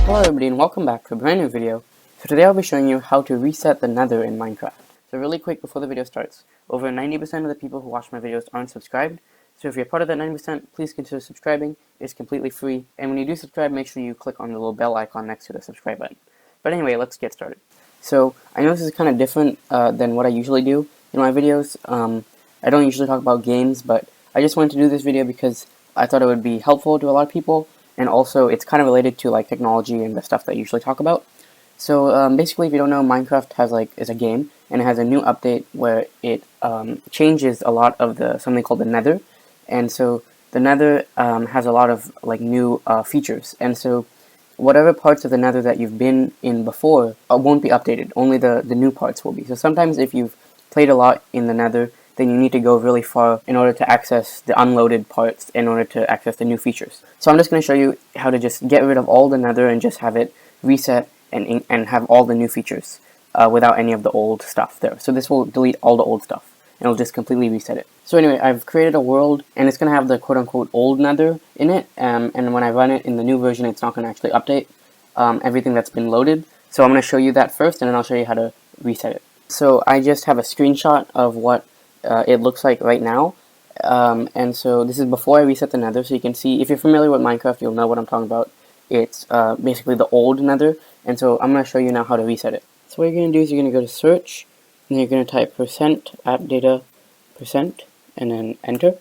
Hello everybody and welcome back to a brand new video. So today I'll be showing you how to reset the Nether in Minecraft. So really quick before the video starts, over 90% of the people who watch my videos aren't subscribed. So if you're part of that 90%, please consider subscribing. It's completely free. And when you do subscribe, make sure you click on the little bell icon next to the subscribe button. But anyway, let's get started. So I know this is kind of different than what I usually do in my videos. I don't usually talk about games, but I just wanted to do this video because I thought it would be helpful to a lot of people. And also, it's kind of related to like technology and the stuff that I usually talk about. So basically, if you don't know, Minecraft is a game, and it has a new update where it changes a lot of something called the Nether, and so the Nether has a lot of like new features, and so whatever parts of the Nether that you've been in before won't be updated. Only the new parts will be. So sometimes if you've played a lot in the Nether, then you need to go really far in order to access the unloaded parts in order to access the new features. So I'm just going to show you how to just get rid of all the Nether and just have it reset and have all the new features without any of the old stuff there. So this will delete all the old stuff and it'll just completely reset it. So anyway, I've created a world and it's going to have the quote-unquote old Nether in it, and when I run it in the new version, it's not going to actually update everything that's been loaded. So I'm going to show you that first and then I'll show you how to reset it. So I just have a screenshot of what it looks like right now, and so this is before I reset the Nether, so you can see, if you're familiar with Minecraft, you'll know what I'm talking about. It's basically the old Nether, and so I'm going to show you now how to reset it. So what you're going to do is you're going to go to search, and then you're going to type %appdata% and then enter,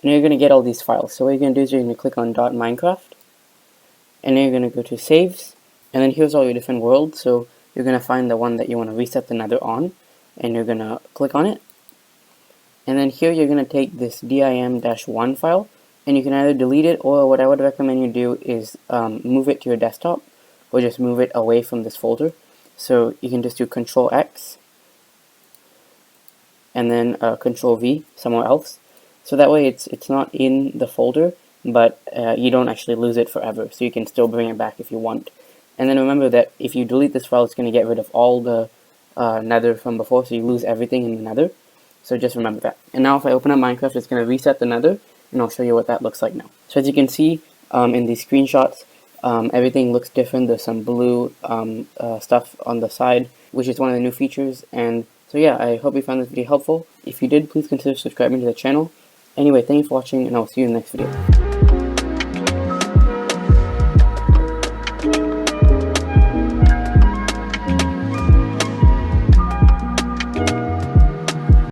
and you're going to get all these files. So what you're going to do is you're going to click on .minecraft, and then you're going to go to saves, and then here's all your different worlds. So you're going to find the one that you want to reset the Nether on, and you're going to click on it, and then here you're going to take this dim-1 file, and you can either delete it, or what I would recommend you do is move it to your desktop, or just move it away from this folder. So you can just do Control X and then Control V somewhere else, so that way it's not in the folder, but you don't actually lose it forever, so you can still bring it back if you want. And then remember that if you delete this file, it's going to get rid of all the Nether from before, so you lose everything in the Nether. So just remember that. And now if I open up Minecraft, it's going to reset the Nether, and I'll show you what that looks like now. So as you can see in these screenshots, everything looks different. There's some blue stuff on the side, which is one of the new features. And so yeah, I hope you found this video helpful. If you did, please consider subscribing to the channel. Anyway, thank you for watching, and I'll see you in the next video.